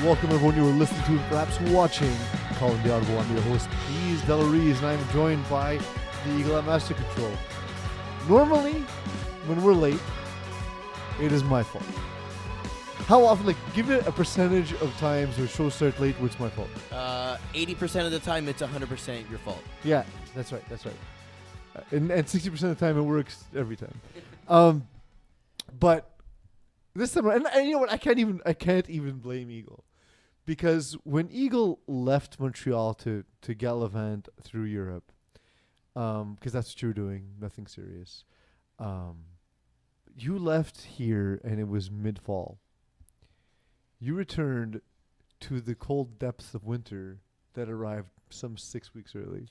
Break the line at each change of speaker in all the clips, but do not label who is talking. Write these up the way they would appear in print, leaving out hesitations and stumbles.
Welcome everyone you are listening to and perhaps watching Calling The Audible. I'm your host, Peeze, Della, Reeze, and I'm joined by the Eagle at Master Control. Normally, when we're late, it is my fault. How often, give it a percentage of times where shows start late where it's my fault.
80% of the time, it's 100% your fault.
Yeah, that's right. And 60% of the time, it works every time. But this time, and you know what? I can't even blame Eagle, because when Eagle left Montreal to gallivant through Europe, because that's what you were doing, nothing serious. You left here, and it was mid-fall. You returned to the cold depths of winter that arrived some 6 weeks early.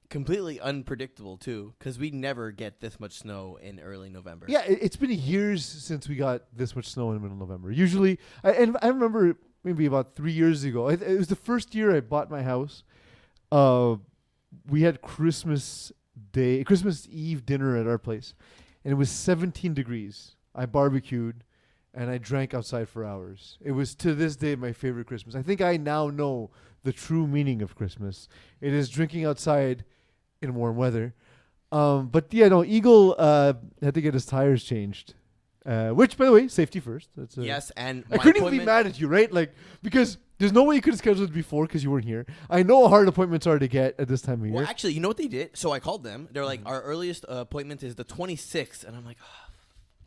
Completely unpredictable, too, because we never get this much snow in early November.
Yeah, it's been years since we got this much snow in the middle of November. Usually, I remember maybe about 3 years ago. It was the first year I bought my house. We had Christmas Eve dinner at our place, and it was 17 degrees. I barbecued, and I drank outside for hours. It was, to this day, my favorite Christmas. I think I now know the true meaning of Christmas. It is drinking outside in warm weather. But yeah, no, Eagle had to get his tires changed. Which, by the way, safety first.
Yes, and
I couldn't even be mad at you, right? Because there's no way you could have scheduled it before because you weren't here. I know how hard appointments are to get at this time of year.
Well, actually, you know what they did? So I called them. They're like, our earliest appointment is the 26th. And I'm like,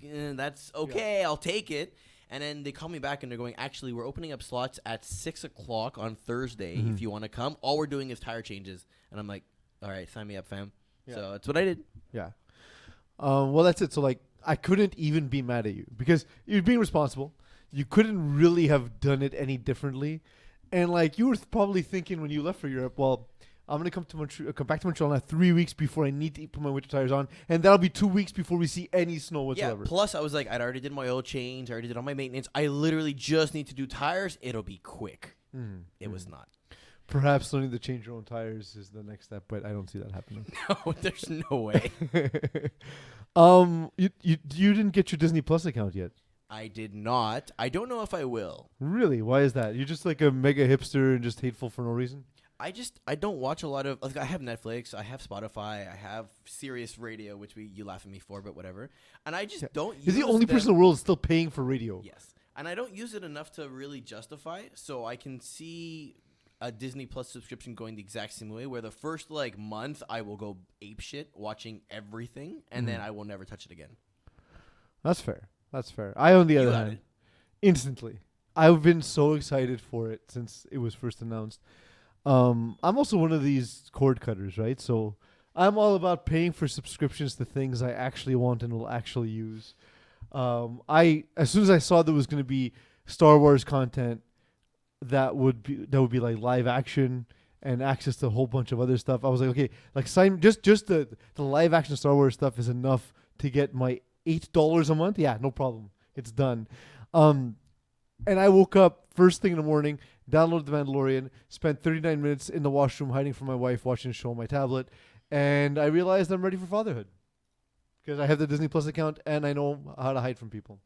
that's okay. Yeah. I'll take it. And then they call me back and they're going, actually, we're opening up slots at 6 o'clock on Thursday if you want to come. All we're doing is tire changes. And I'm like, all right, sign me up, fam. Yeah. So that's what I did. Yeah.
Well, that's it. So, I couldn't even be mad at you because you're being responsible. You couldn't really have done it any differently. And, you were probably thinking when you left for Europe, well, I'm going to come back to Montreal now 3 weeks before I need to put my winter tires on. And that'll be 2 weeks before we see any snow whatsoever.
Yeah, plus I was like, I already did my oil change. I already did all my maintenance. I literally just need to do tires. It'll be quick. It was not.
Perhaps learning to change your own tires is the next step, but I don't see that happening.
No, there's no way.
You didn't get your Disney Plus account yet.
I did not. I don't know if I will.
Really? Why is that? You're just like a mega hipster and just hateful for no reason?
I don't watch a lot of, I have Netflix, I have Spotify, I have Sirius Radio, which you laugh at me for, but whatever. And I just don't use it.
You're the only person in the world still paying for radio.
Yes. And I don't use it enough to really justify, so I can see a Disney Plus subscription going the exact same way, where the first month I will go apeshit watching everything, and then I will never touch it again.
That's fair. I, on the other hand, instantly. I've been so excited for it since it was first announced. I'm also one of these cord cutters, right? So I'm all about paying for subscriptions to things I actually want and will actually use. As soon as I saw there was going to be Star Wars content that would be like live action and access to a whole bunch of other stuff, I was like, okay, sign just the live action Star Wars stuff is enough to get my $8 a month. Yeah, no problem. It's done. And I woke up first thing in the morning, downloaded The Mandalorian, spent 39 minutes in the washroom hiding from my wife, watching a show on my tablet, and I realized I'm ready for fatherhood because I have the Disney Plus account and I know how to hide from people.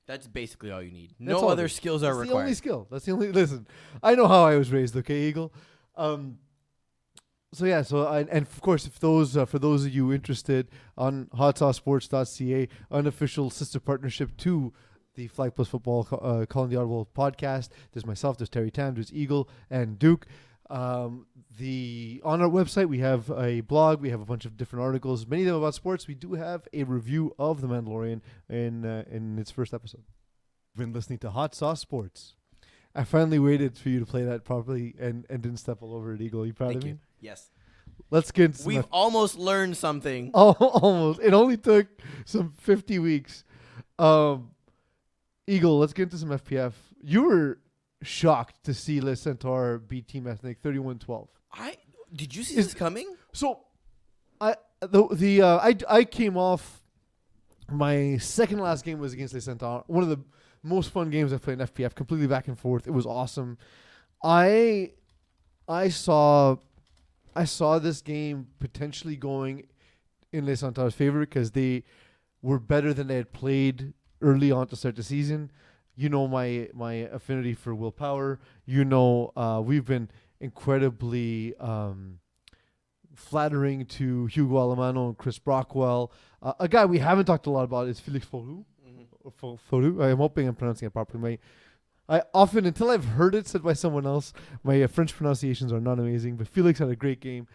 That's basically all you need. No other skills are required. That's the only skill.
Listen, I know how I was raised, okay, Eagle? And of course, if for those of you interested, on hotsaucesports.ca, unofficial sister partnership to the Flag Plus Football Calling the Audible podcast. There's myself, there's Terry Tam, there's Eagle, and Duke. On our website, we have a blog. We have a bunch of different articles, many of them about sports. We do have a review of The Mandalorian in its first episode. Been listening to Hot Sauce Sports. I finally waited for you to play that properly and didn't step all over it, Eagle. Are you proud of me?
Yes.
Let's get into
We've almost learned something.
Oh, almost. It only took some 50 weeks. Eagle, let's get into some FPF. You were shocked to see Les Centaures beat Team Ethnik 31-12.
Did you see this coming?
So, I came off my second last game was against Les Centaures. One of the most fun games I've played in FPF. Completely back and forth. It was awesome. I saw this game potentially going in Les Centaures' favor because they were better than they had played early on to start the season. You know my affinity for willpower. You know we've been incredibly flattering to Hugo Alemano and Chris Brockwell. A guy we haven't talked a lot about is Felix Foru. Foru. I'm hoping I'm pronouncing it properly. I often, until I've heard it said by someone else, my French pronunciations are not amazing. But Felix had a great game.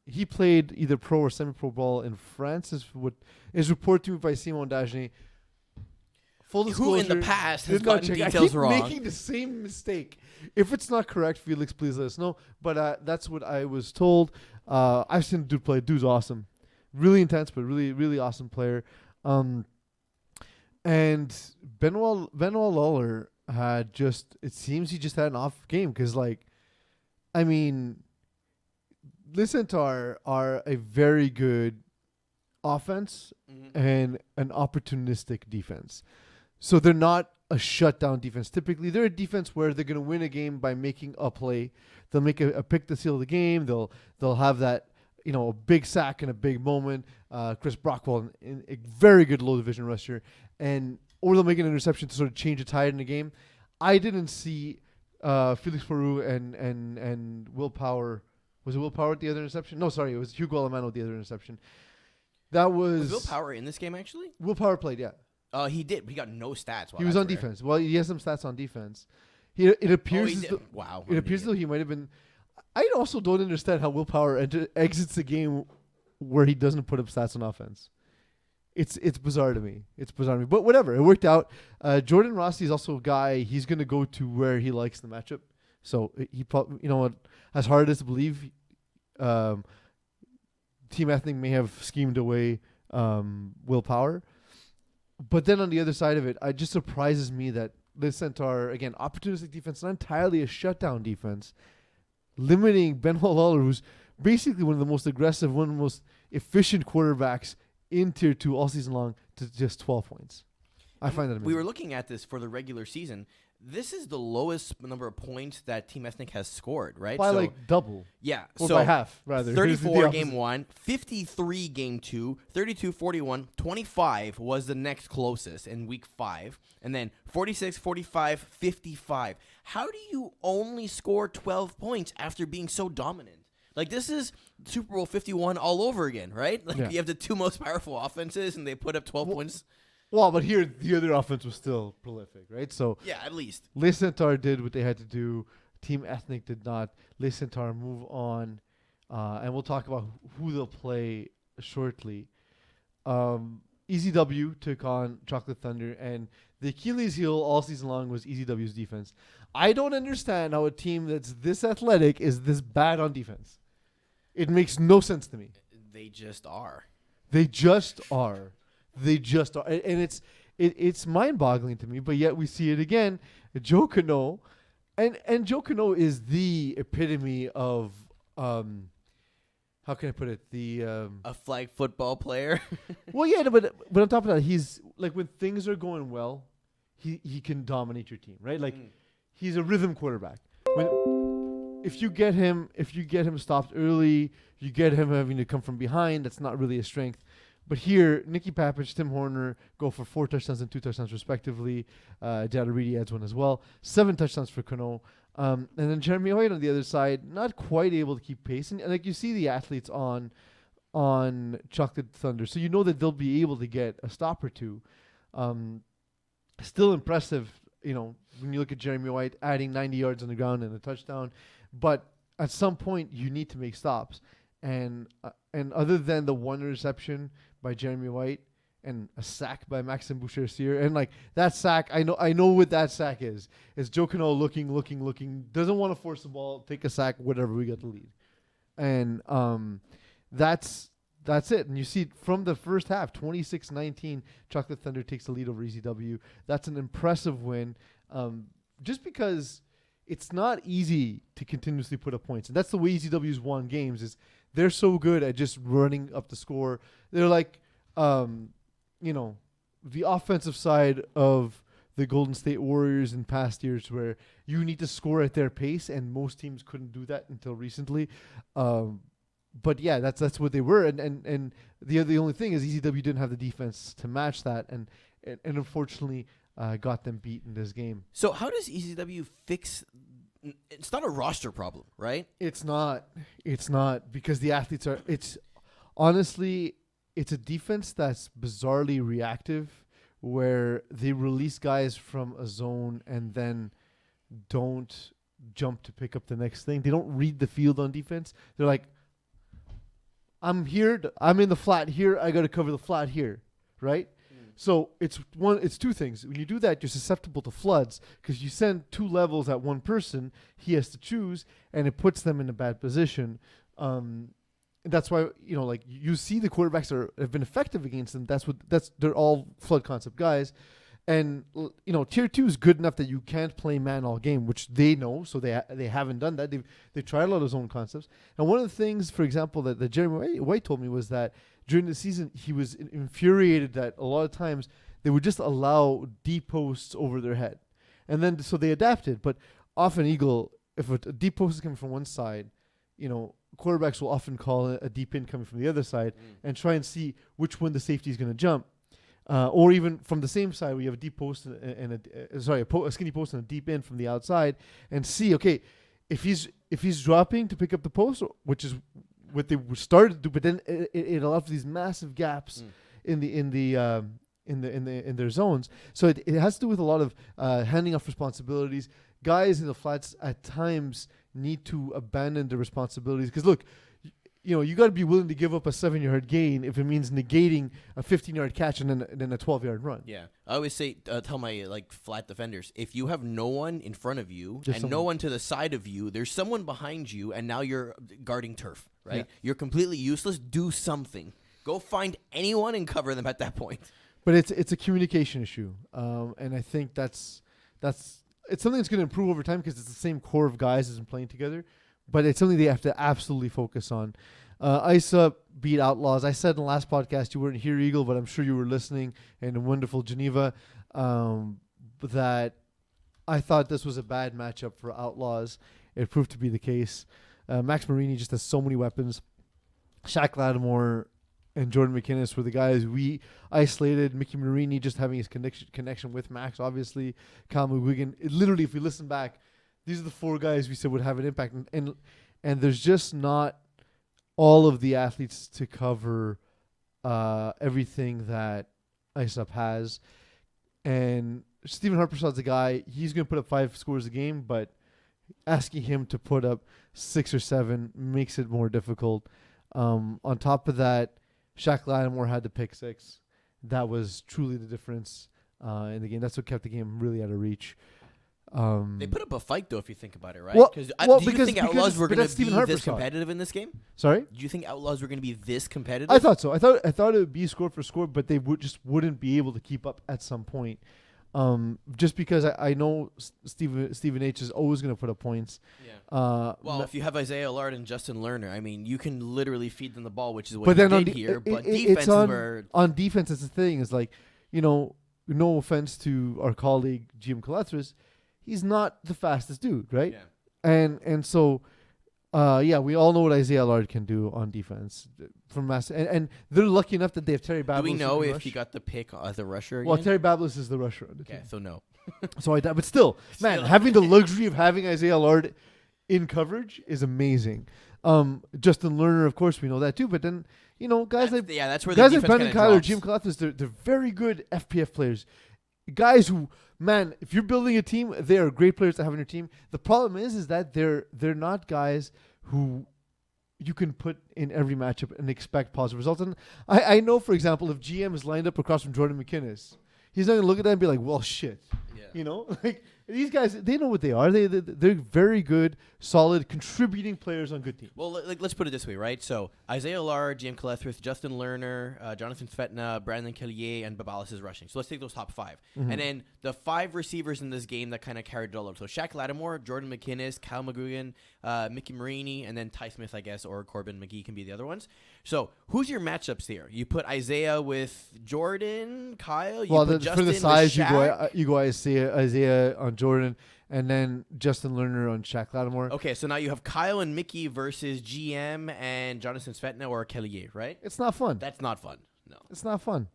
He played either pro or semi-pro ball in France, is what is reported to me by Simon Dagenet. Full disclosure,
who in the past has gotten details wrong.
Making the same mistake. If it's not correct, Felix, please let us know. But that's what I was told. I've seen the dude play. Dude's awesome. Really intense, but really, really awesome player. And Benoit Lawler had it seems he just had an off game because, the Centaurs are a very good offense and an opportunistic defense. So they're not a shutdown defense. Typically, they're a defense where they're going to win a game by making a play. They'll make a pick to seal the game. They'll have that, a big sack in a big moment. Chris Brockwell, a very good low division rusher, or they'll make an interception to sort of change the tide in the game. I didn't see Felix Peru and Will Power. Was it Will Power at the other interception? No, sorry, it was Hugo Alemano at the other interception. That was
Will Power in this game actually?
Will Power played, yeah.
He did. He got no stats.
He was on defense. Well, he has some stats on defense. It appears
wow.
It appears as though he might have been. I also don't understand how Will Power exits the game where he doesn't put up stats on offense. It's bizarre to me. But whatever, it worked out. Jordan Rossi is also a guy. He's going to go to where he likes the matchup. So he probably, as hard as to believe, Team Ethnik may have schemed away Will Power. But then on the other side of it, it just surprises me that the Centaur, again, opportunistic defense, not entirely a shutdown defense, limiting Benoit Lawler, who's basically one of the most aggressive, one of the most efficient quarterbacks in Tier 2 all season long, to just 12 points. I find that amazing.
We were looking at this for the regular season. This is the lowest number of points that Team Ethnik has scored, right?
By double.
Yeah.
Or by half, rather.
34 game 1, 53 game 2, 32-41, 25 was the next closest in week 5, and then 46, 45, 55. How do you only score 12 points after being so dominant? This is Super Bowl 51 all over again, right? You have the two most powerful offenses, and they put up 12 points.
Well, but here the other offense was still prolific, right? So
yeah, at least
Les Centaurs did what they had to do. Team Ethnik did not. Les Centaurs move on, and we'll talk about who they'll play shortly. EZW took on Chocolate Thunder, and the Achilles heel all season long was EZW's defense. I don't understand how a team that's this athletic is this bad on defense. It makes no sense to me.
They just are. And it's mind-boggling to me, but yet we see it again. Joe Cano, and Joe Cano is the epitome of how can I put it? A flag football player.
Well, yeah, but on top of that, he's when things are going well, he can dominate your team, right? He's a rhythm quarterback. If you get him stopped early, you get him having to come from behind. That's not really a strength. But here, Nicky Papich, Tim Horner go for 4 touchdowns and 2 touchdowns respectively. Della Reede adds one as well. 7 touchdowns for Cano. And then Jeremy White on the other side, not quite able to keep pace. And you see the athletes on Chocolate Thunder, so you know that they'll be able to get a stop or two. Still impressive, when you look at Jeremy White adding 90 yards on the ground and a touchdown. But at some point, you need to make stops. And other than the one reception by Jeremy White and a sack by Maxime Boucher-Cyr, and that sack, I know what that sack is. It's Joe Cano looking, doesn't want to force the ball, take a sack, whatever, we got the lead. And that's it. And you see from the first half, 26-19, Chocolate Thunder takes the lead over EZW. That's an impressive win, just because it's not easy to continuously put up points. And that's the way EZW's won games, is they're so good at just running up the score. They're the offensive side of the Golden State Warriors in past years, where you need to score at their pace, and most teams couldn't do that until recently. But yeah, that's what they were. And the only thing is EZW didn't have the defense to match that. And unfortunately, got them beat in this game.
So how does ECW fix? It's not a roster problem, right?
It's not. It's not because the athletes are. It's honestly, it's a defense that's bizarrely reactive, where they release guys from a zone and then don't jump to pick up the next thing. They don't read the field on defense. They're like, I'm here. I'm in the flat here. I got to cover the flat here, right? So it's two things. When you do that, you're susceptible to floods because you send two levels at one person. He has to choose, and it puts them in a bad position. That's why like you see the quarterbacks have been effective against them. They're all flood concept guys, and tier 2 is good enough that you can't play man all game, which they know. So they haven't done that. They've tried a lot of zone concepts. And one of the things, for example, that Jeremy White told me was that during the season, he was infuriated that a lot of times they would just allow deep posts over their head. And then, so they adapted. But often Eagle, if a deep post is coming from one side, quarterbacks will often call a deep in coming from the other side and try and see which one the safety is going to jump. Or even from the same side, we have a deep post and a skinny post and a deep in from the outside, and see, okay, if he's dropping to pick up the post, which is what they started to do, but then it allows these massive gaps in their zones. So it has to do with a lot of handing off responsibilities. Guys in the flats at times need to abandon their responsibilities because look, you got to be willing to give up a 7-yard gain if it means negating a 15-yard catch and then a 12-yard run.
Yeah, I always say, tell my flat defenders, if you have no one in front of you and no one to the side of you, there's someone behind you, and now you're guarding turf, right? Yeah. You're completely useless. Do something. Go find anyone and cover them at that point.
But it's a communication issue, and I think it's something that's going to improve over time because it's the same core of guys that's been playing together. But it's something they have to absolutely focus on. ISA beat Outlaws. I said in the last podcast, you weren't here, Eagle, but I'm sure you were listening, in wonderful Geneva, that I thought this was a bad matchup for Outlaws. It proved to be the case. Max Marini just has so many weapons. Shaq Lattimore and Jordan McInnes were the guys we isolated. Mickey Marini just having his connection with Max, obviously. Kyle McGuigan. Literally, if we listen back, these are the 4 guys we said would have an impact. And there's just not all of the athletes to cover everything that ISUP has. And Stephen Harpersaud's a guy, he's going to put up 5 scores a game, but asking him to put up 6 or 7 makes it more difficult. On top of that, Shaq Lattimore had the pick 6. That was truly the difference in the game. That's what kept the game really out of reach.
They put up a fight, though, if you think about it, right?
Do
you think Outlaws were going to be this competitive in this game?
Sorry?
Do you think Outlaws were going to be this competitive?
I thought so. I thought it would be score for score, but they wouldn't be able to keep up at some point. Just because I know Stephen H is always going to put up points.
Yeah. If you have Isaiah Allard and Justin Lerner, I mean, you can literally feed them the ball, which is what you did here. But defense
on defense, it's the thing. It's like, no offense to our colleague Jim Calethris, he's not the fastest dude, right? Yeah. And so, we all know what Isaiah Allard can do on defense and they're lucky enough that they have Terry Bablos.
Do we know if he got the pick as a rusher again?
Well, Terry Bablos is the rusher on the team.
Okay, so no.
But still, man, having the luxury of having Isaiah Allard in coverage is amazing. Justin Lerner, of course, we know that too. But then, guys
that's where
guys
the
like Brandon Kyler,
drops.
Jim Calethris, they're very good FPF players. Guys who, man, if you're building a team, they are great players to have on your team. The problem is that they're not guys who you can put in every matchup and expect positive results. And I know, for example, if GM is lined up across from Jordan McInnes, he's not going to look at that and be like, well, shit. Yeah. Like these guys, they know what they are. They're very good, solid, contributing players on good teams.
Well, let's put it this way, right? So Isaiah Allard, GM Calethris, Justin Lerner, Jonathan Svetna, Brandon Kellier, and Babalis is rushing. So let's take those top 5. Mm-hmm. And then the 5 receivers in this game that kind of carried it all up. So Shaq Lattimore, Jordan McInnes, Kyle McGuigan, Mickey Marini, and then Ty Smith, I guess, or Corbin McGee can be the other ones. So who's your matchups here? You put Isaiah with Jordan, Kyle. You put Justin
for the size,
with Shaq.
you go Isaiah on Jordan, and then Justin Lerner on Shaq Lattimore.
Okay, so now you have Kyle and Mickey versus GM and Jonathan Svetna or Kellier, right?
It's not fun.
That's not fun. No,
it's not fun.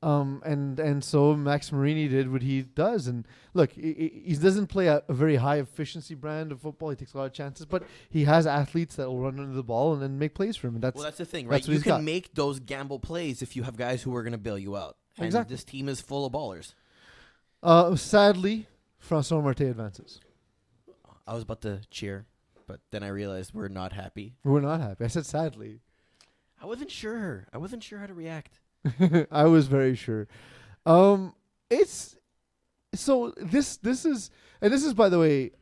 And so Max Marini did what he does, and look, he doesn't play a very high efficiency brand of football. He takes a lot of chances, but he has athletes that will run under the ball and then make plays for him. And
That's the thing, right?
That's what
You
he's
can
got.
make those gamble plays if you have guys who are going to bail you out. And
Exactly.
this team is full of ballers.
Sadly, François Marte advances.
I was about to cheer, but then I realized we're not happy.
We're not happy. I said sadly.
I wasn't sure. I wasn't sure how to react.
I was very sure. It's so this is by the way,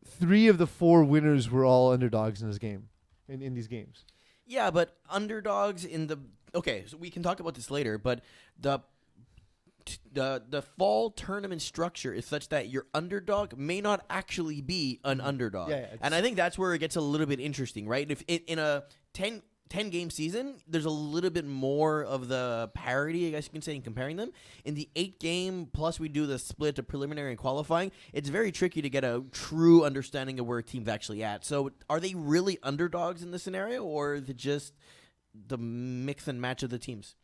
3 of the 4 winners were all underdogs in this game, in these games.
Yeah, but underdogs in the so we can talk about this later, but the fall tournament structure is such that your underdog may not actually be an underdog.
Yeah,
and I think that's where it gets a little bit interesting, right? If in a 10 game season, there's a little bit more of the parity, I guess you can say, in comparing them. In the 8 game, plus we do the split of preliminary and qualifying, it's very tricky to get a true understanding of where a team's actually at. So are they really underdogs in this scenario, or is it just the mix and match of the teams?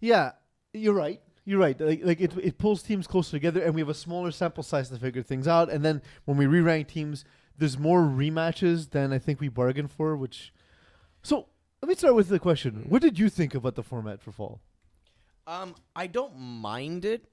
Yeah, you're right. You're right. Like it pulls teams closer together, and we have a smaller sample size to figure things out. And then when we re-rank teams, there's more rematches than I think we bargained for. So let me start with the question: what did you think about the format for fall?
I don't mind it.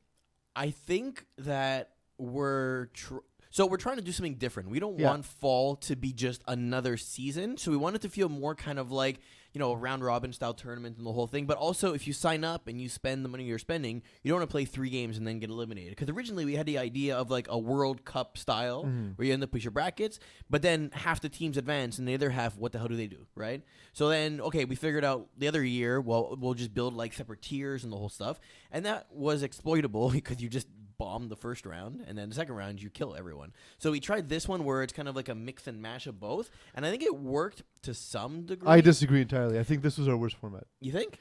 I think that we're trying to do something different. We don't want fall to be just another season. So we want it to feel more kind of like, a round robin style tournament and the whole thing. But also, if you sign up and you spend the money you're spending, you don't want to play 3 games and then get eliminated. Because originally we had the idea of like a World Cup style where you end up with your brackets, but then half the teams advance and the other half, what the hell do they do, right? So then, we figured out the other year, we'll just build like separate tiers and the whole stuff. And that was exploitable because you just bomb the first round, and then the second round you kill everyone. So we tried this one where it's kind of like a mix and mash of both, and I think it worked to some degree.
I disagree entirely. I think this was our worst format.
You think?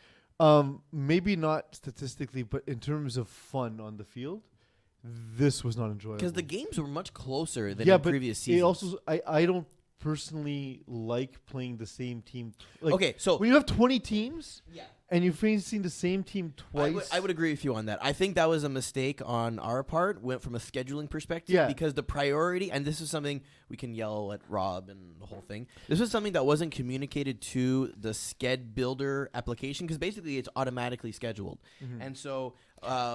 Maybe not statistically, but in terms of fun on the field, this was not enjoyable.
Because the games were much closer than in previous seasons.
It also, I don't personally like playing the same team.
So
when you have 20 teams, and you've seen the same team twice.
I would agree with you on that. I think that was a mistake on our part, went from a scheduling perspective, because the priority, and this is something we can yell at Rob and the whole thing, this was something that wasn't communicated to the Sched Builder application, because basically it's automatically scheduled. And so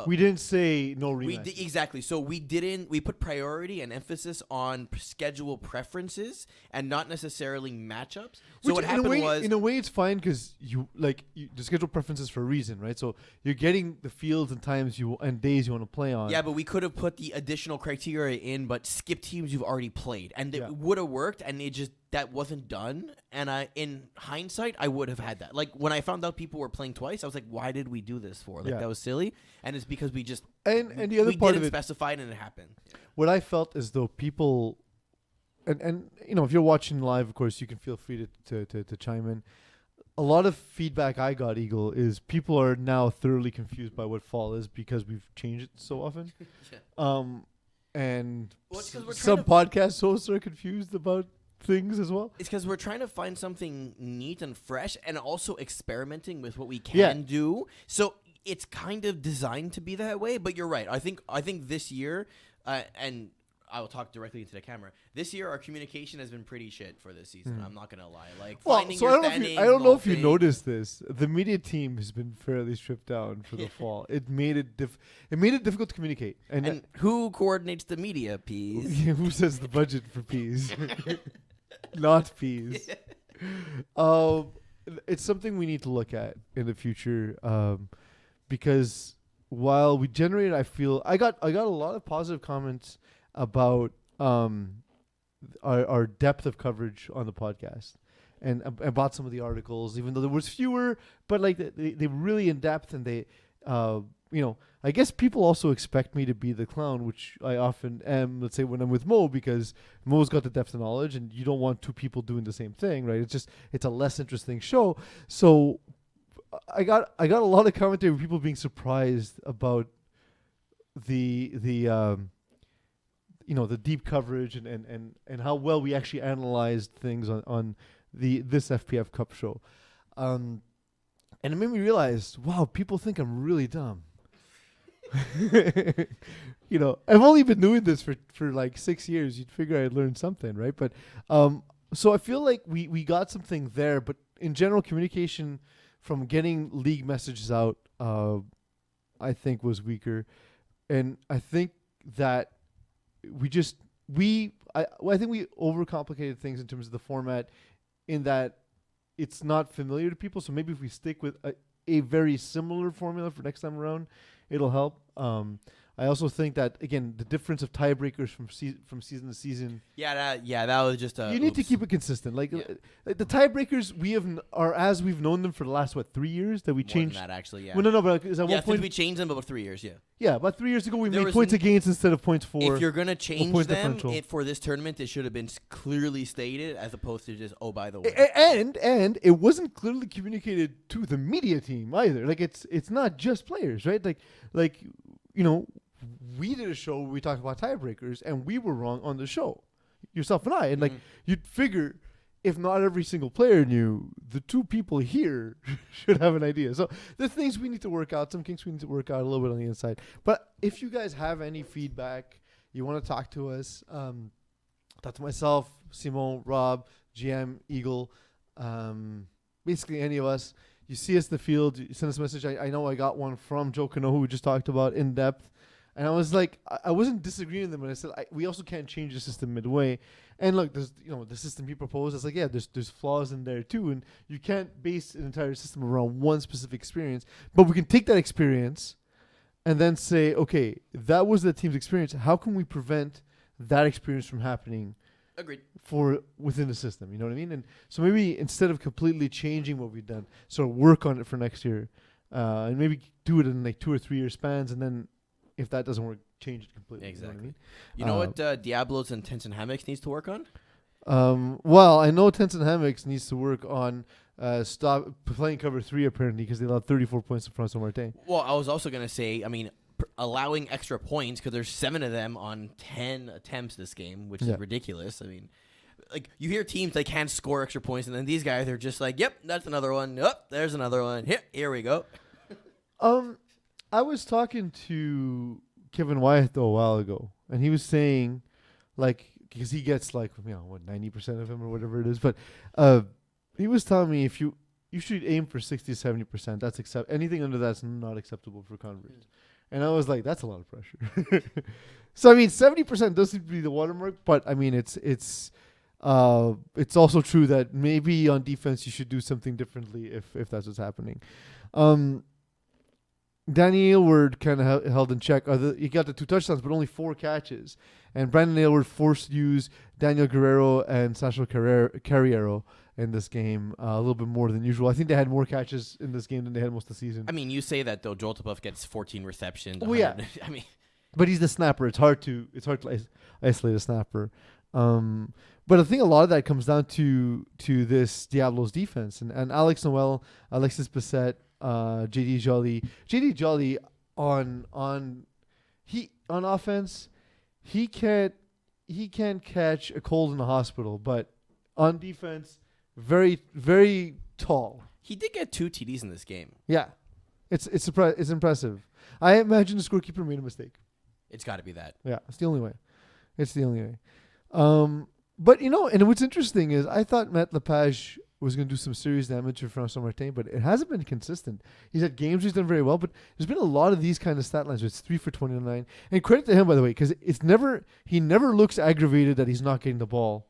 we didn't say no rematch.
Exactly. So we put priority and emphasis on schedule preferences and not necessarily matchups. So what happened was,
in a way, it's fine because the schedule preferences for a reason, right? So you're getting the fields and times and days you want to play on.
Yeah, but we could have put the additional criteria in, but skip teams you've already played, and it would have worked. And that wasn't done. And in hindsight, I would have had that. Like when I found out people were playing twice, I was like, why did we do this for? That was silly. And it's because we just
and the other part of it
specified and it happened.
What I felt is though people, and if you're watching live, of course you can feel free to chime in. A lot of feedback I got, Eagle, is people are now thoroughly confused by what fall is because we've changed it so often. And some podcast hosts are confused about things as well.
It's because we're trying to find something neat and fresh, and also experimenting with what we can do. So it's kind of designed to be that way. But you're right. I think this year, and I will talk directly into the camera. This year, our communication has been pretty shit for this season. I'm not gonna lie.
I don't know if you noticed this. The media team has been fairly stripped down for the fall. It made it difficult to communicate.
And who coordinates the media, Peeze?
Who says the budget for Peeze? Not Peeze. It's something we need to look at in the future, because while we generated, I feel I got a lot of positive comments about our depth of coverage on the podcast and about some of the articles, even though there was fewer, but like they were really in depth, and they I guess people also expect me to be the clown, which I often am, let's say when I'm with Mo, because Mo's got the depth of knowledge and you don't want 2 people doing the same thing, right? It's a less interesting show. So I got a lot of commentary with people being surprised about the deep coverage and how well we actually analyzed things on this FPF Cup show. And it made me realize, wow, people think I'm really dumb. I've only been doing this for like 6 years. You'd figure I'd learn something, right? But so I feel like we got something there, but in general, communication from getting league messages out, I think was weaker, and I think that I think we overcomplicated things in terms of the format, in that it's not familiar to people. So maybe if we stick with a very similar formula for next time around, it'll help. I also think that, again, the difference of tiebreakers from season to season.
That was just a.
You need to keep it consistent. Like the tiebreakers are as we've known them for the last 3 years that we changed.
More than that, actually, yeah.
Well, no, but is at one point
we changed them about 3 years, yeah.
Yeah, about 3 years ago we made points against instead of points for.
If you're gonna change them for this tournament, it should have been clearly stated as opposed to just by the way.
And it wasn't clearly communicated to the media team either. Like it's not just players, right? Like we did a show where we talked about tiebreakers, and we were wrong on the show, yourself and I. And like you'd figure, if not every single player knew, the two people here should have an idea. So there's things we need to work out. Some kinks we need to work out a little bit on the inside. But if you guys have any feedback, you want to talk to us, talk to myself, Simon, Rob, GM, Eagle, basically any of us. You see us in the field, you send us a message. I know I got one from Joe Cano, who we just talked about in depth. And I was like, I wasn't disagreeing with them, but I said, we also can't change the system midway. And look, there's, the system he proposed, it's like, yeah, there's flaws in there too. And you can't base an entire system around one specific experience. But we can take that experience and then say, okay, that was the team's experience. How can we prevent that experience from happening?
Agreed.
For within the system, you know what I mean? And so maybe instead of completely changing what we've done, so work on it for next year, and maybe do it in like 2 or 3 year spans, and then if that doesn't work, change it completely.
Exactly. You know what Diablos and Tents and Hammocks needs to work on?
Well, I know Tents and Hammocks needs to work on stop playing cover 3 apparently, because they allowed 34 points in front of Martin.
Well, I was also going to say, allowing extra points, because there's 7 of them on 10 attempts this game, which is ridiculous. I mean, like, you hear teams they can't score extra points, and then these guys are just like, yep, that's another one. Yep, there's another one. Here we go.
I was talking to Kevin Wyeth though a while ago, and he was saying, like, because he gets like 90% of him or whatever it is, but he was telling me if you should aim for 60-70%. That's anything under that's not acceptable for converts. And I was like, that's a lot of pressure. So 70% does seem to be the watermark, but it's also true that maybe on defense you should do something differently if that's what's happening. Danny Aylward kind of held in check. He got the 2 touchdowns, but only 4 catches. And Brandon Aylward forced to use Daniel Guerrero and Sasha Carriero in this game a little bit more than usual. I think they had more catches in this game than they had most of the season.
You say that though. Joel Tabuff gets 14 receptions.
Oh yeah. But he's the snapper. It's hard to isolate a snapper. But I think a lot of that comes down to this Diablos defense and Alex Noel, Alexis Bissett, JD Jolly on offense, he can't catch a cold in the hospital, but on defense, very, very tall.
He did get 2 TDs in this game.
Yeah, it's impressive. I imagine the scorekeeper made a mistake.
It's got to be that.
Yeah, it's the only way. But and what's interesting is I thought Matt Lepage was going to do some serious damage for François Martin, but it hasn't been consistent. He's had games he's done very well, but there's been a lot of these kind of stat lines where it's 3 for 29. And credit to him, by the way, because he never looks aggravated that he's not getting the ball.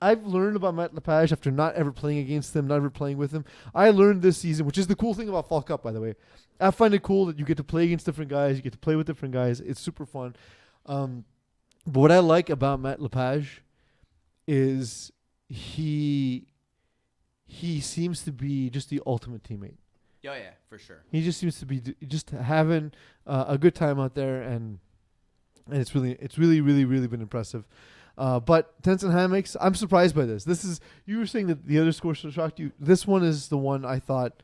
I've learned about Matt Lepage after not ever playing against him, not ever playing with him. I learned this season, which is the cool thing about Fall Cup, by the way. I find it cool that you get to play against different guys, you get to play with different guys. It's super fun. But what I like about Matt Lepage is he seems to be just the ultimate teammate.
Oh yeah, for sure.
He just seems to be just having a good time out there, and it's really been impressive. But Tents and Hammocks, I'm surprised by this. You were saying that the other score shocked you. This one is the one I thought.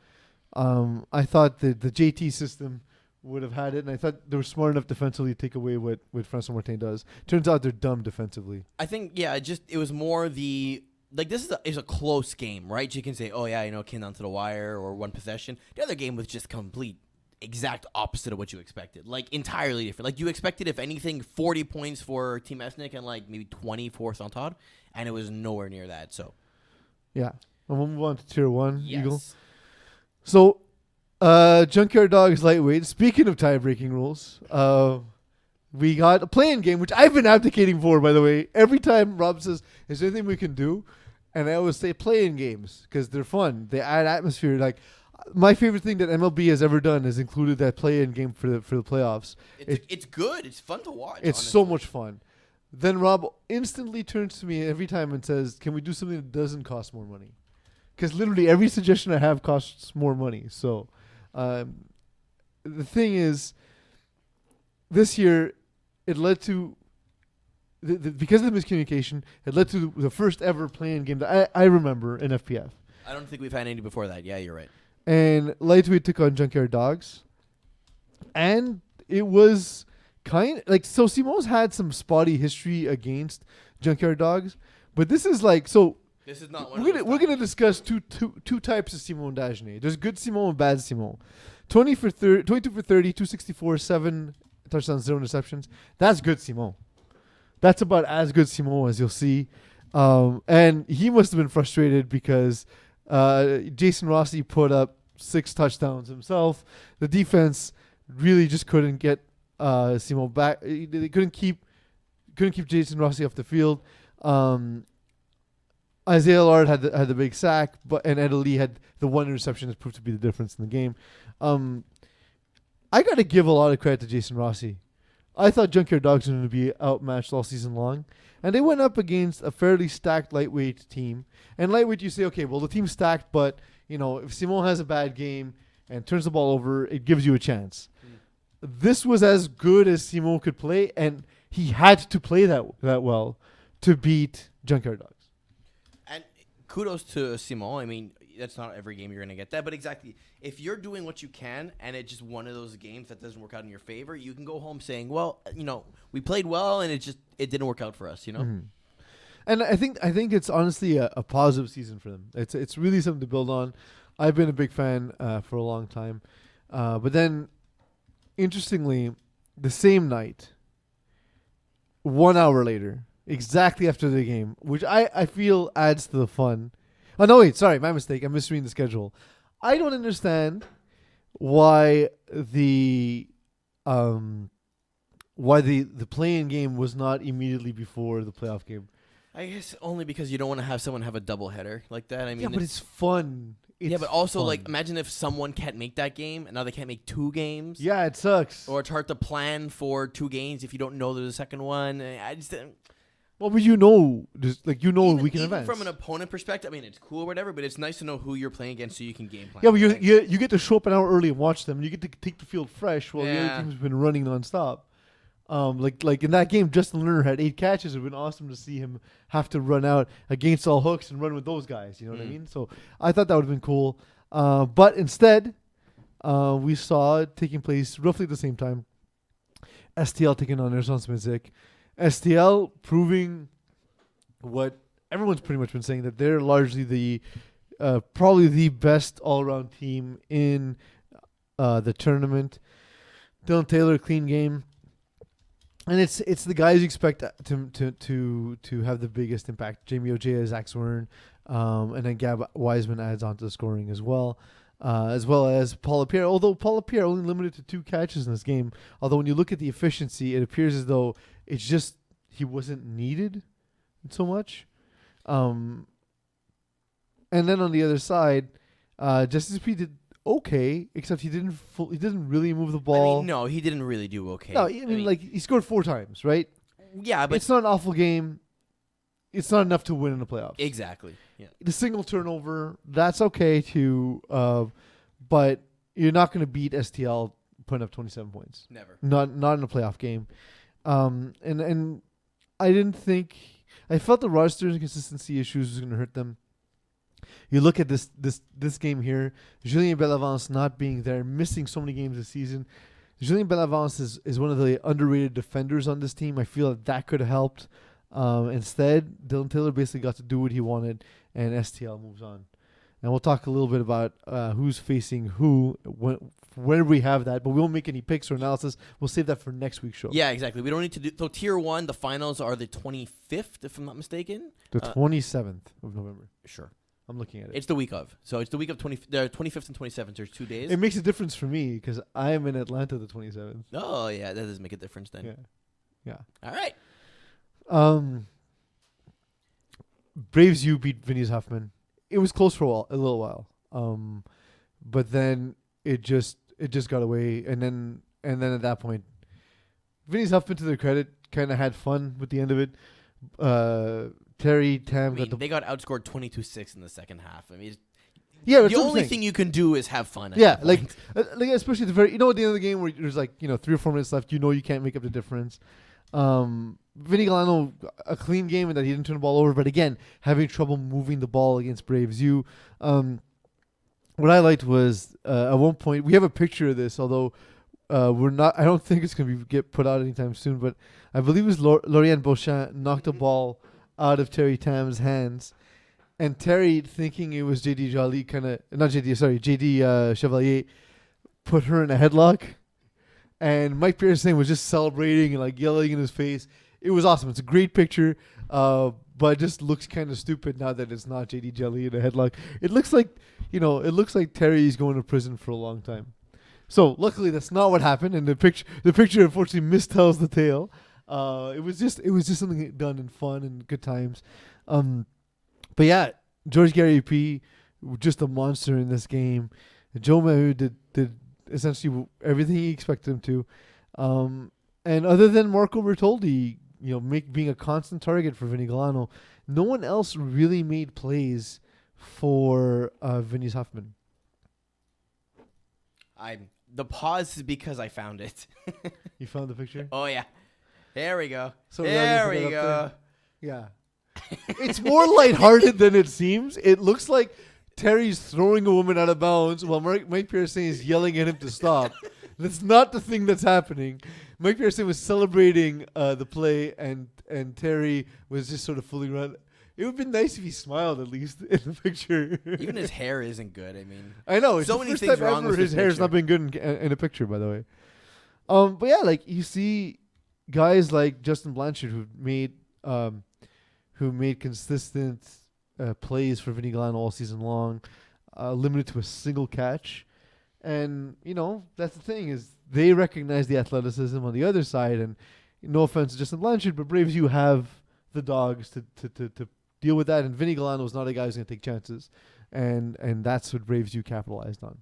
I thought the JT system would have had it, and I thought they were smart enough defensively to take away what François Martin does. Turns out they're dumb defensively.
I think it was more the like this is a close game, right? You can say, oh yeah, came down to the wire or one possession. The other game was just complete exact opposite of what you expected, like entirely different. Like you expected, if anything, 40 points for Team Ethnik and like maybe 20 for Centaures, and it was nowhere near that. So
yeah, and we'll move on to tier 1,
yes.
Eagle. So Junkyard Dogs lightweight. Speaking of tie-breaking rules, we got a play-in game, which I've been advocating for, by the way. Every time Rob says, is there anything we can do? And I always say play-in games because they're fun. They add atmosphere. Like, my favorite thing that MLB has ever done is included that play-in game for the playoffs.
It's good. It's fun to watch.
It's
honestly.
so much fun. Then Rob instantly turns to me every time and says, can we do something that doesn't cost more money? Because literally every suggestion I have costs more money. So the thing is, this year, it led to, because of the miscommunication, it led to the first ever play-in game that I remember in FPF.
I don't think we've had any before that. Yeah, you're right.
And lightweight took on Junkyard Dogs. And it was so Simone's had some spotty history against Junkyard Dogs. But this is like, so
this is not one
we're going to discuss two types of Simone Dagenet. There's good Simone and bad Simone. 22 for 30, 264, 7 touchdowns, 0 interceptions. That's good Simone. That's about as good Simone as you'll see. And he must have been frustrated because Jason Rossi put up 6 touchdowns himself. The defense really just couldn't get Simone back. They couldn't keep Jason Rossi off the field. Isaiah Lard had the big sack, and Ed Lee had the 1 interception that proved to be the difference in the game. I got to give a lot of credit to Jason Rossi. I thought Junkyard Dogs were going to be outmatched all season long. And they went up against a fairly stacked lightweight team. And lightweight, you say, okay, well, the team's stacked, but, if Simone has a bad game and turns the ball over, it gives you a chance. This was as good as Simone could play, and he had to play that well to beat Junkyard Dogs.
And kudos to Simone. I mean, that's not every game you're going to get that, but exactly, if you're doing what you can and it's just one of those games that doesn't work out in your favor, you can go home saying, well, we played well and it didn't work out for us, Mm-hmm.
And I think it's honestly a positive season for them. It's really something to build on. I've been a big fan for a long time. But then, interestingly, the same night, 1 hour later, exactly after the game, which I feel adds to the fun. Oh, no, wait, sorry, my mistake. I'm misreading the schedule. I don't understand why the play-in game was not immediately before the playoff game.
I guess only because you don't want to have someone have a doubleheader like that. I mean,
yeah, but it's fun.
Yeah, but also,
fun.
like, imagine if someone can't make that game, and now they can't make 2 games.
Yeah, it sucks.
Or it's hard to plan for 2 games if you don't know there's a second one. I just didn't.
Well, but we can advance.
From an opponent perspective, I mean, it's cool or whatever, but it's nice to know who you're playing against so you can game plan.
Yeah, but you get to show up an hour early and watch them. And you get to take the field fresh while the other team's been running nonstop. Like in that game, Justin Lerner had 8 catches. It would have been awesome to see him have to run out against all hooks and run with those guys. You know what I mean? So I thought that would have been cool. But instead, we saw it taking place roughly at the same time. STL taking on Urgence Music. STL proving what everyone's pretty much been saying, that they're largely the probably the best all-around team in the tournament. Dylan Taylor, clean game. And it's the guys you expect to have the biggest impact. Jamie Ojea, Zach Swern, and then Gab Wiseman adds on to the scoring as well as Paul Lapierre. Although Paul Lapierre only limited to 2 catches in this game. Although when you look at the efficiency, it appears as though it's just he wasn't needed so much. And then on the other side, Justice P did okay, except he didn't really move the ball.
I mean, no, he didn't really do okay.
No, I mean, like, he scored 4 times, right?
Yeah, but
it's not an awful game. It's not enough to win in the playoffs.
Exactly. Yeah.
The single turnover, that's okay too, but you're not going to beat STL putting up 27 points.
Never.
Not in a playoff game. And I felt the roster inconsistency issues was going to hurt them. You look at this game here, Julien Bellavance not being there, missing so many games this season. Julien Bellavance is one of the underrated defenders on this team. I feel that could have helped. Instead, Dylan Taylor basically got to do what he wanted, and STL moves on. And we'll talk a little bit about who's facing who when we have that, but we won't make any picks or analysis. We'll save that for next week's show.
Yeah, exactly. We don't need to do. So Tier 1, the finals are the 25th, if I'm not mistaken.
The 27th of November.
Sure.
I'm looking at it.
It's the week of. So it's the week of the 25th and 27th. There's 2 days.
It makes a difference for me because I am in Atlanta the 27th.
Oh, yeah. That does make a difference then.
Yeah.
All right.
Braves U beat Vinny's Huffmen. It was close for a little while. But then it just got away, and then at that point, Vinny's Huffmen, to their credit, kind of had fun with the end of it. Terry Tam
they got outscored 22-6 in the second half. I mean,
yeah,
the only thing you can do is have fun.
Yeah, like especially at the very, at the end of the game where there's 3 or 4 minutes left, you can't make up the difference. Vinny Galano, a clean game and that he didn't turn the ball over, but again, having trouble moving the ball against Braves U. What I liked was at one point, we have a picture of this, although we're not. I don't think it's going to get put out anytime soon, but I believe it was Lauriane Beauchamp knocked a ball out of Terry Tam's hands, and Terry, thinking it was JD Chevalier, put her in a headlock, and Mike Pearson was just celebrating and yelling in his face. It was awesome. It's a great picture, but it just looks kind of stupid now that it's not JD Jelly in a headlock. It looks like Terry's going to prison for a long time. So luckily that's not what happened, and the picture unfortunately mistells the tale. It was just something done in fun and good times. But yeah, George Gary P, just a monster in this game. Joe Mahu did essentially everything he expected him to. And other than Marco Bertoldi, being a constant target for Vinny Galano, no one else really made plays for Vinny's Huffmen.
The pause is because I found it.
You found the picture?
Oh yeah, there we go.
So
there we go.
Yeah, it's more lighthearted than it seems. It looks like Terry's throwing a woman out of bounds while Mike Pearson is yelling at him to stop. That's not the thing that's happening. Mike Pearson was celebrating the play, and Terry was just sort of fooling around. It would have been nice if he smiled at least in the picture.
Even his hair isn't good. I mean,
I know. It's
so
the
many
first
things
time
wrong
ever
with
his hair's not been good in a picture, by the way. But yeah, you see guys like Justin Blanchard who made consistent plays for Vinny Galano all season long, limited to a single catch. And, that's the thing is they recognize the athleticism on the other side. And no offense to Justin Blanchard, but Braves, you have the dogs to deal with that. And Vinny Galano is not a guy who's going to take chances. And that's what Braves U capitalized on.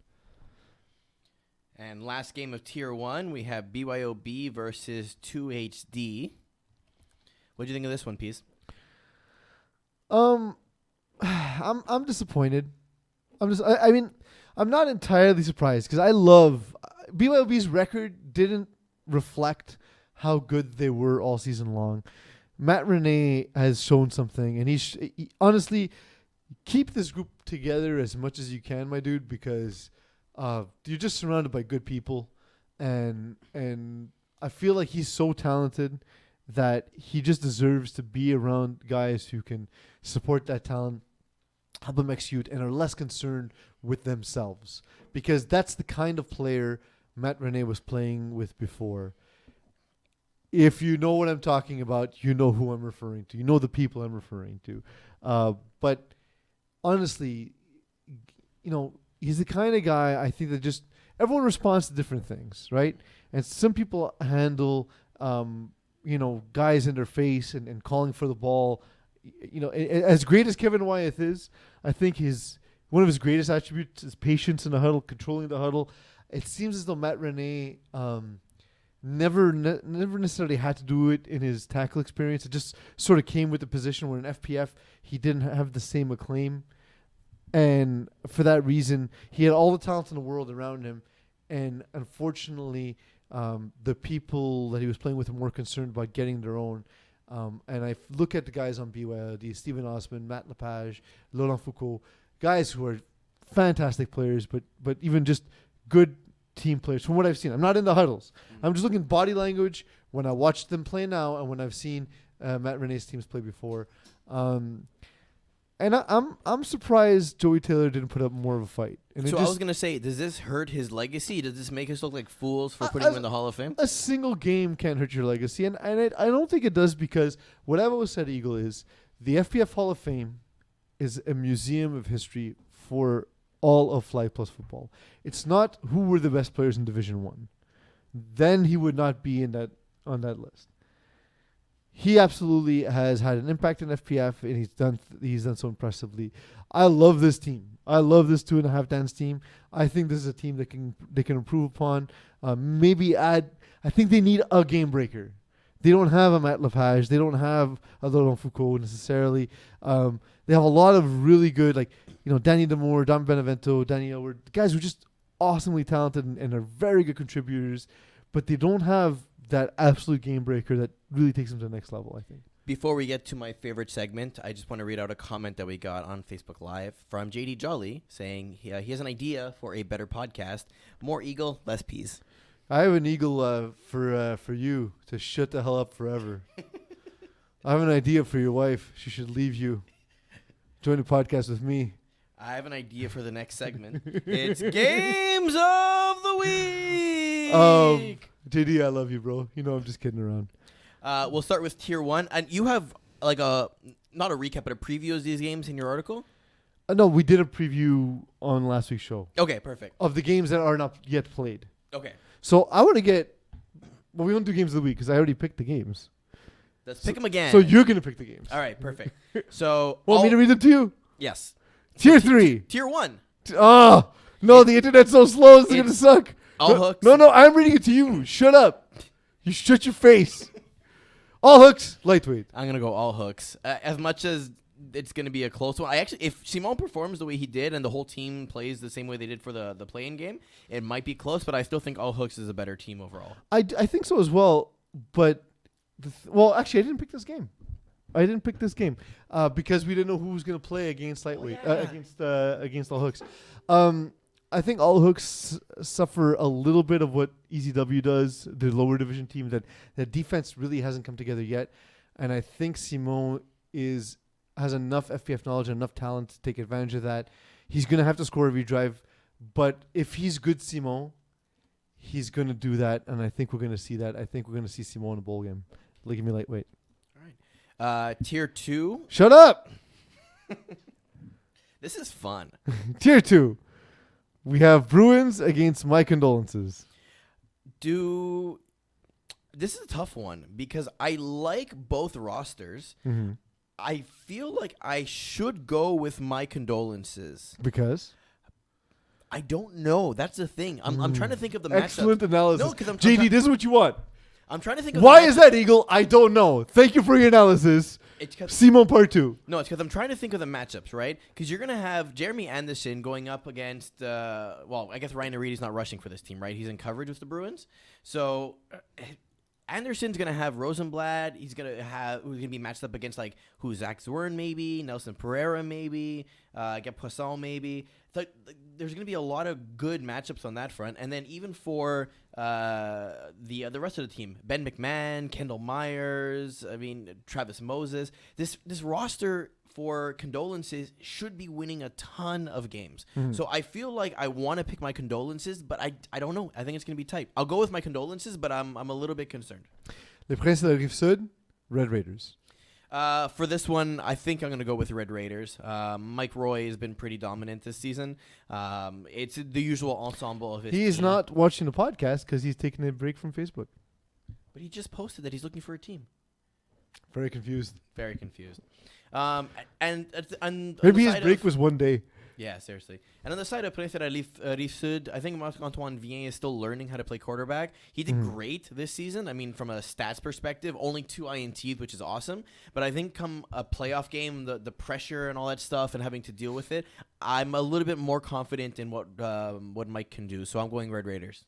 And last game of Tier 1, we have BYOB versus 2HD. What do you think of this one, Peeze?
I'm disappointed. I mean, I'm not entirely surprised because I love BYOB's record didn't reflect how good they were all season long. Matt Rene has shown something, and he honestly keep this group together as much as you can, my dude, because you're just surrounded by good people, and I feel like he's so talented that he just deserves to be around guys who can support that talent, help them execute, and are less concerned with themselves. Because that's the kind of player Matt Rene was playing with before. If you know what I'm talking about, you know who I'm referring to. You know the people I'm referring to. But honestly, he's the kind of guy I think that just everyone responds to different things, right? And some people handle guys in their face and calling for the ball. As great as Kevin Wyeth is, I think one of his greatest attributes is patience in the huddle, controlling the huddle. It seems as though Matt Rene never necessarily had to do it in his tackle experience. It just sort of came with the position where in FPF he didn't have the same acclaim. And for that reason, he had all the talent in the world around him. And unfortunately, the people that he was playing with were more concerned about getting their own. And I look at the guys on BYOD, Steven Osman, Matt Lepage, Laurent Foucault, guys who are fantastic players, but even just good team players from what I've seen. I'm not in the huddles. I'm just looking at body language when I watch them play now and when I've seen Matt Renee's teams play before. And I'm surprised Joey Taylor didn't put up more of a fight. And
so I was gonna say, does this hurt his legacy? Does this make us look like fools for putting him in the Hall of Fame?
A single game can't hurt your legacy, and I don't think it does, because what I've always said, Eagle, is the FPF Hall of Fame is a museum of history for all of Flag Plus football. It's not who were the best players in Division 1. Then he would not be on that list. He absolutely has had an impact in FPF, and he's done so impressively. I love this team. I love this 2.5 dance team. I think this is a team that they can improve upon. Maybe add. I think they need a game breaker. They don't have a Matt Lepage. They don't have a Laurent Foucault necessarily. They have a lot of really good, Danny Demore, Don Benevento, Danny Elward, guys who are just awesomely talented and are very good contributors, but they don't have that absolute game breaker that really takes them to the next level, I think.
Before we get to my favorite segment, I just want to read out a comment that we got on Facebook Live from JD Jolly saying he has an idea for a better podcast. More Eagle, less Peeze.
I have an Eagle for you to shut the hell up forever. I have an idea for your wife. She should leave you. Join the podcast with me.
I have an idea for the next segment. It's Games of the Week.
JD, I love you, bro. I'm just kidding around.
We'll start with Tier 1. And you have, not a recap, but a preview of these games in your article?
No, we did a preview on last week's show.
Okay, perfect.
Of the games that are not yet played.
Okay.
So I want to get... Well, we won't do games of the week because I already picked the games.
Let's pick them again.
So you're going to pick the games.
All right, perfect. So...
Want me to read them to you?
Yes.
Tier 3.
Tier 1.
Oh, no, the internet's so slow, it's going to suck.
All hooks.
No, I'm reading it to you. Shut up. You shut your face. All hooks, lightweight.
I'm going to go all hooks. As much as it's going to be a close one. If Simon performs the way he did and the whole team plays the same way they did for the play-in game, it might be close, but I still think all hooks is a better team overall.
I think so as well, but... actually, I didn't pick this game. Because we didn't know who was going to play against lightweight, against all hooks. I think all hooks suffer a little bit of what EZW does, the lower division team, that defense really hasn't come together yet. And I think Simon has enough FPF knowledge and enough talent to take advantage of that. He's going to have to score every drive, but if he's good Simon, he's going to do that, and I think we're going to see that. I think we're going to see Simon in a bowl game. Give me lightweight.
Tier 2.
Shut up!
This is fun.
Tier 2. We have Bruins against My Condolences.
This is a tough one because I like both rosters.
Mm-hmm.
I feel like I should go with My Condolences.
Because?
I don't know. That's the thing. I'm trying to think of the matchup.
Excellent analysis.
No, because
JD, this is what you want.
I'm trying to think of
why is that, Eagle? I don't know. Thank you for your analysis. Simon part 2.
No, it's because I'm trying to think of the matchups, right? Because you're going to have Jeremy Anderson going up against, I guess Ryan Reedy's not rushing for this team, right? He's in coverage with the Bruins. So Anderson's going to have Rosenblatt. Who's going to be matched up against, Zach Zwern maybe, Nelson Pereira maybe, get Poisson maybe. So, there's going to be a lot of good matchups on that front. And then even for the rest of the team, Ben McMahon, Kendall Myers, Travis Moses, this roster for Condolences should be winning a ton of games. Mm-hmm. So I feel like I want to pick My Condolences, but I don't know. I think it's going to be tight. I'll go with My Condolences, but I'm a little bit concerned.
Les Princes de la Rive-Sud, Red Raiders.
For this one, I think I'm going to go with Red Raiders. Mike Roy has been pretty dominant this season. It's the usual ensemble of his
He is
team.
not watching the podcast because he's taking a break from Facebook.
But he just posted that he's looking for a team.
Very confused.
Very confused. And
maybe his break was one day.
Yeah, seriously. And on the side of Prince de la Rive-Sud, I think Marc-Antoine Vien is still learning how to play quarterback. He did great this season. From a stats perspective, only 2 INTs, which is awesome. But I think come a playoff game, the pressure and all that stuff and having to deal with it, I'm a little bit more confident in what Mike can do. So I'm going Red Raiders.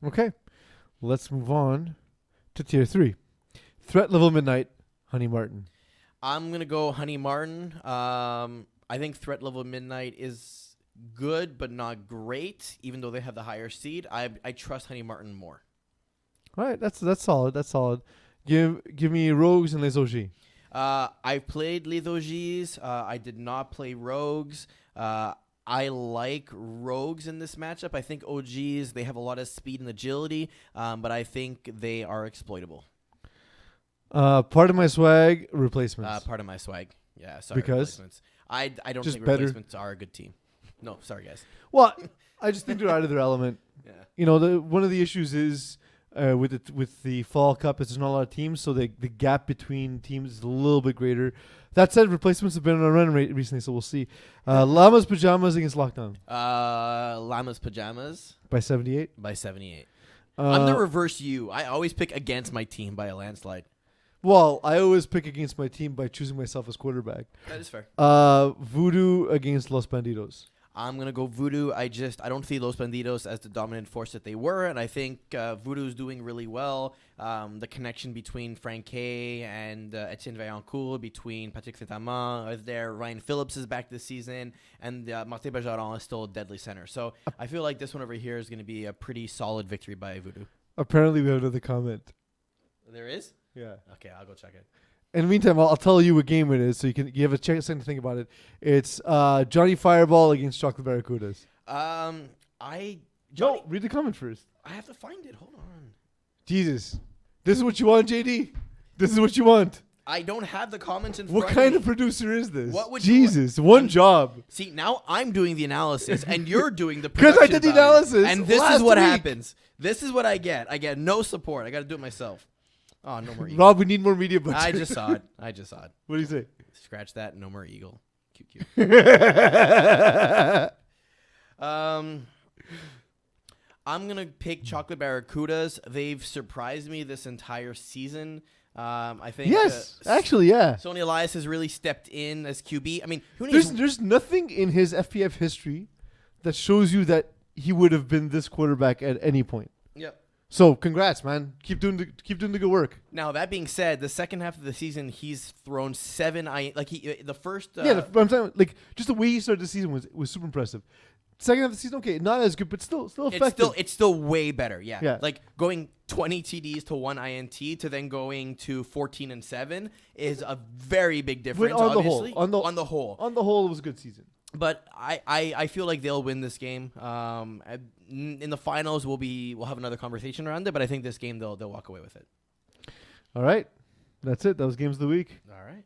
Okay. Let's move on to Tier 3. Threat Level Midnight, Honey Martin.
I'm going to go Honey Martin. I think Threat Level Midnight is good but not great, even though they have the higher seed. I trust Honey Martin more.
All right, that's solid. That's solid. Give me Rogues and Les OG.
I've played Les OGs. I did not play Rogues. I like Rogues in this matchup. I think OGs, they have a lot of speed and agility, but I think they are exploitable.
Part of my swag, replacements.
Part of my swag. Yeah, sorry.
Because?
Replacements. I don't
Just
think
better.
replacements are a good team. No, sorry, guys.
Well, I just think they're out of their element.
Yeah.
You know, one of the issues is with the Fall Cup is there's not a lot of teams, so the gap between teams is a little bit greater. That said, replacements have been on a run recently, so we'll see. Llama's Pajamas against Lockdown.
Llama's Pajamas.
By 78?
By 78. I'm the reverse you. I always pick against my team by a landslide.
Well, I always pick against my team by choosing myself as quarterback.
That is fair.
Voodoo against Los Bandidos.
I'm going to go Voodoo. I don't see Los Bandidos as the dominant force that they were, and I think Voodoo's doing really well. The connection between Franquet and Etienne Vaillancourt, between Patrick Saint-Amand is there. Ryan Phillips is back this season, and Martin Bergeron is still a deadly center. So I feel like this one over here is going to be a pretty solid victory by Voodoo.
Apparently, we have another comment.
There is?
Yeah.
Okay, I'll go check it.
In the meantime, I'll tell you what game it is, so you have a second to think about it. It's Johnny Fireball against Chocolate Barracudas. Read the comment first.
I have to find it. Hold on.
Jesus, this is what you want, JD. This is what you want.
I don't have the comments in front
What
of
kind
me.
of producer is this?
What would
Jesus, one job.
See, now I'm doing the analysis, and you're doing the
Because
production
I did the
value.
analysis
And this
last
is what
week.
happens. This is what I get. I get no support. I got to do it myself. Oh, no more eagle.
Rob, we need more media budget.
I just saw it.
What do you say?
Scratch that. No more eagle. Cute. I'm going to pick Chocolate Barracudas. They've surprised me this entire season. I think.
Yes, actually, yeah.
Sonny Elias has really stepped in as QB. I mean,
There's nothing in his FPF history that shows you that he would have been this quarterback at any point.
Yep.
So congrats, man. Keep doing the good work.
Now that being said, the second half of the season, he's thrown 7. The first.
But I'm saying just the way he started the season was super impressive. Second half of the season, okay, not as good, but still effective.
It's still way better. Yeah.
Yeah.
Going 20 TDs to 1 INT to then going to 14 and 7 is a very big difference.
On the
obviously.
whole,
on the whole,
it was a good season.
But I feel like they'll win this game. In the finals, we'll have another conversation around it. But I think this game they'll walk away with it.
All right, that's it. That was games of the week.
All right.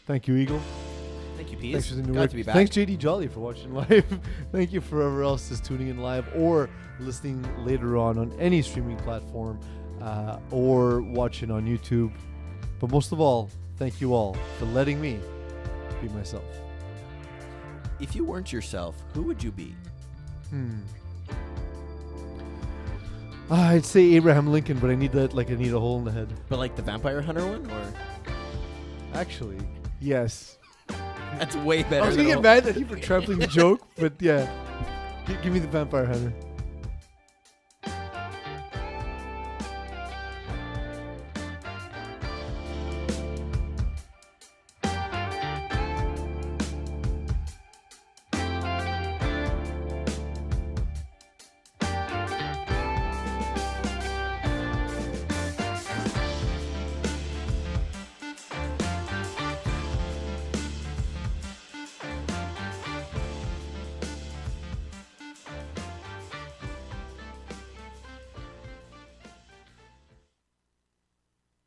Thank you, Eagle.
Thank you, Peeze.
Thanks for the new
Glad
work.
to be back.
Thanks, JD Jolly, for watching live. Thank you for whoever else is tuning in live or listening later on any streaming platform or watching on YouTube. But most of all, thank you all for letting me be myself.
If you weren't yourself, who would you be?
I'd say Abraham Lincoln, but I need a hole in the head.
But like the Vampire Hunter one, or
Actually, yes.
that's way better.
I was gonna get mad at you for trampling the joke, but yeah, give me the Vampire Hunter.